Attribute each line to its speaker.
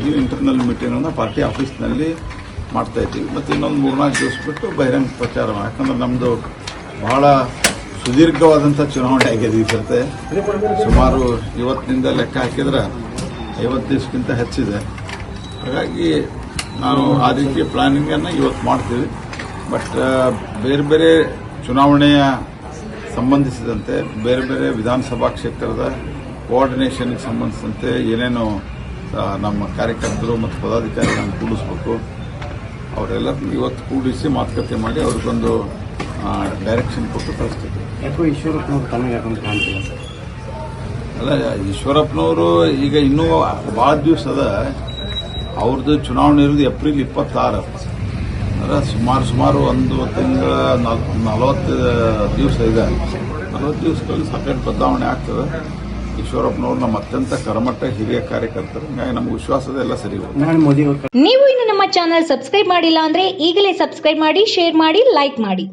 Speaker 1: ಇದ್ದೀವಿ. Internal ಮೀಟಿಂಗನ್ನು party ಆಫೀಸ್ನಲ್ಲಿ ಮಾಡ್ತಾಯಿದ್ದೀವಿ. ಮತ್ತು ಇನ್ನೊಂದು 3-4 ದಿವಸ ಬಿಟ್ಟು ಬಹಿರಂಗ ಪ್ರಚಾರ, ಯಾಕಂದ್ರೆ ನಮ್ಮದು ಬಹಳ ಸುದೀರ್ಘವಾದಂಥ ಚುನಾವಣೆ ಆಗಿದೆ ಈ ಸರ್ತೆ. ಸುಮಾರು ಇವತ್ತಿನಿಂದ ಲೆಕ್ಕ ಹಾಕಿದ್ರೆ 50 ದಿವಸಕ್ಕಿಂತ ಹೆಚ್ಚಿದೆ. ಹಾಗಾಗಿ ನಾನು ಆ ರೀತಿಯ ಪ್ಲಾನಿಂಗನ್ನು ಇವತ್ತು ಮಾಡ್ತೀವಿ. ಬಟ್ ಬೇರೆ ಬೇರೆ ಚುನಾವಣೆಯ ಸಂಬಂಧಿಸಿದಂತೆ ಬೇರೆ ಬೇರೆ ವಿಧಾನಸಭಾ ಕ್ಷೇತ್ರದ ಕೋಆರ್ಡಿನೇಷನ್ಗೆ ಸಂಬಂಧಿಸಿದಂತೆ ಏನೇನು ನಮ್ಮ ಕಾರ್ಯಕರ್ತರು ಮತ್ತು ಪದಾಧಿಕಾರಿಗಳನ್ನು ಕೂಡಿಸ್ಬೇಕು, ಅವರೆಲ್ಲರನ್ನು ಇವತ್ತು ಕೂಡಿಸಿ ಮಾತುಕತೆ ಮಾಡಿ ಅವ್ರಿಗೊಂದು ಡೈರೆಕ್ಷನ್ ಕೊಟ್ಟು ಕಳಿಸ್ತೀವಿ.
Speaker 2: ಯಾಕೋ ಈಶ್ವರಪ್ಪನವರು ತನಗೆ ಯಾಕಂತ ಕಾಣ್ತಿಲ್ಲ ಸರ್?
Speaker 1: ಅಲ್ಲ, ಈಶ್ವರಪ್ಪನವರು ಈಗ ಇನ್ನೂ ಭಾಳ ದಿವಸ ಅದ. ಅವ್ರದ್ದು ಚುನಾವಣೆ ಇರೋದು ಏಪ್ರಿಲ್ 26. ಅಂದರೆ ಸುಮಾರು 1 ತಿಂಗಳ 40 ದಿವಸ ಇದೆ. 40 ದಿವಸಗಳಲ್ಲಿ ಸಾಕಷ್ಟು ಬದಲಾವಣೆ ಆಗ್ತದೆ. ಈಶ್ವರಪ್ಪನವ್ರು ನಮ್ಮ ಅತ್ಯಂತ ಕರ್ಮಠ ಹಿರಿಯ ಕಾರ್ಯಕರ್ತರು. ಹಾಗಾಗಿ ನಮ್ಗೆ ವಿಶ್ವಾಸದ ಎಲ್ಲ ಸರಿ ಹೋಗುತ್ತೆ.
Speaker 3: ನೀವು ಇನ್ನು ನಮ್ಮ ಚಾನಲ್ ಸಬ್ಸ್ಕ್ರೈಬ್ ಮಾಡಿಲ್ಲ ಅಂದ್ರೆ ಈಗಲೇ ಸಬ್ಸ್ಕ್ರೈಬ್ ಮಾಡಿ, ಶೇರ್ ಮಾಡಿ, ಲೈಕ್ ಮಾಡಿ.